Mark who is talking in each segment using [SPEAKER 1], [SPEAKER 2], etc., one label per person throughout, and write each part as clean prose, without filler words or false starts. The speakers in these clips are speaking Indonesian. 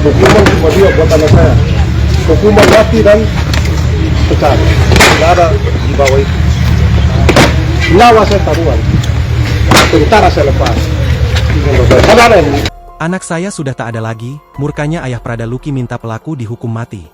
[SPEAKER 1] Hukuman cuma dua buat anak saya. Hukuman mati dan pecat. Tidak ada di bawah itu. Nyawa saya taruhan. Tentara saya lepas.
[SPEAKER 2] Anak saya sudah tak ada lagi, murkanya ayah Prada Luki minta pelaku dihukum mati.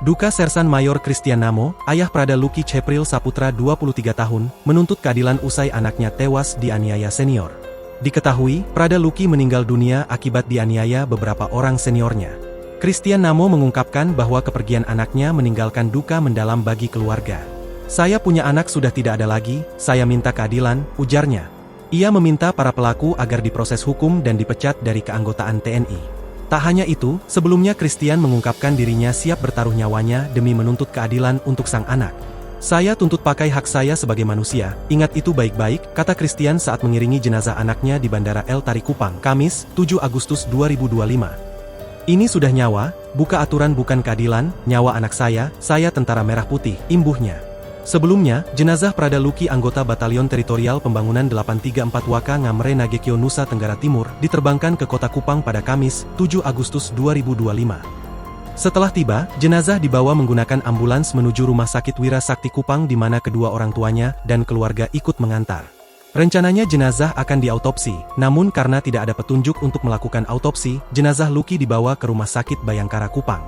[SPEAKER 2] Duka Sersan Mayor Christian Namo, ayah Prada Luki Cepril Saputra 23 tahun, menuntut keadilan usai anaknya tewas dianiaya senior. Diketahui, Prada Luki meninggal dunia akibat dianiaya beberapa orang seniornya. Christian Namo mengungkapkan bahwa kepergian anaknya meninggalkan duka mendalam bagi keluarga. Saya punya anak sudah tidak ada lagi, saya minta keadilan, ujarnya. Ia meminta para pelaku agar diproses hukum dan dipecat dari keanggotaan TNI. Tak hanya itu, sebelumnya Christian mengungkapkan dirinya siap bertaruh nyawanya demi menuntut keadilan untuk sang anak. Saya tuntut pakai hak saya sebagai manusia, ingat itu baik-baik, kata Christian saat mengiringi jenazah anaknya di Bandara El Tari Kupang, Kamis, 7 Agustus 2025. Ini sudah nyawa, buka aturan bukan keadilan, nyawa anak saya tentara merah putih, imbuhnya. Sebelumnya, jenazah Prada Luki anggota Batalion Teritorial Pembangunan 834 Waka Ngamre Nagekyo Nusa Tenggara Timur, diterbangkan ke kota Kupang pada Kamis, 7 Agustus 2025. Setelah tiba, jenazah dibawa menggunakan ambulans menuju Rumah Sakit Wira Sakti Kupang di mana kedua orang tuanya dan keluarga ikut mengantar. Rencananya jenazah akan diautopsi, namun karena tidak ada petunjuk untuk melakukan autopsi, jenazah Luki dibawa ke Rumah Sakit Bayangkara Kupang.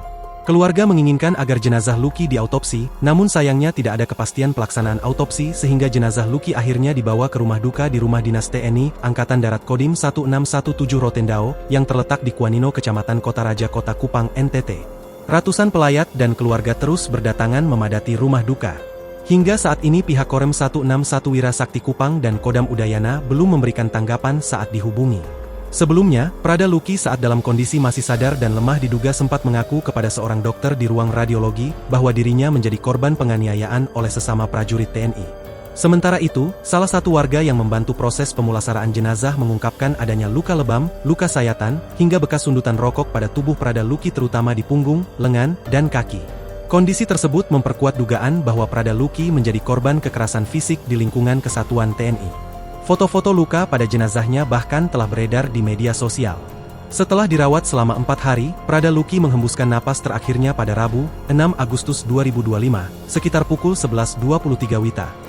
[SPEAKER 2] Keluarga menginginkan agar jenazah Luki diautopsi, namun sayangnya tidak ada kepastian pelaksanaan autopsi sehingga jenazah Luki akhirnya dibawa ke rumah duka di Rumah Dinas TNI, Angkatan Darat Kodim 1617 Rotendao, yang terletak di Kuanino Kecamatan Kota Raja Kota Kupang, NTT. Ratusan pelayat dan keluarga terus berdatangan memadati rumah duka. Hingga saat ini pihak Korem 161 Wira Sakti Kupang dan Kodam Udayana belum memberikan tanggapan saat dihubungi. Sebelumnya, Prada Luki saat dalam kondisi masih sadar dan lemah diduga sempat mengaku kepada seorang dokter di ruang radiologi bahwa dirinya menjadi korban penganiayaan oleh sesama prajurit TNI. Sementara itu, salah satu warga yang membantu proses pemulasaraan jenazah mengungkapkan adanya luka lebam, luka sayatan, hingga bekas sundutan rokok pada tubuh Prada Luki terutama di punggung, lengan, dan kaki. Kondisi tersebut memperkuat dugaan bahwa Prada Luki menjadi korban kekerasan fisik di lingkungan kesatuan TNI. Foto-foto luka pada jenazahnya bahkan telah beredar di media sosial. Setelah dirawat selama 4 hari, Prada Luki menghembuskan napas terakhirnya pada Rabu, 6 Agustus 2025, sekitar pukul 11.23 WITA.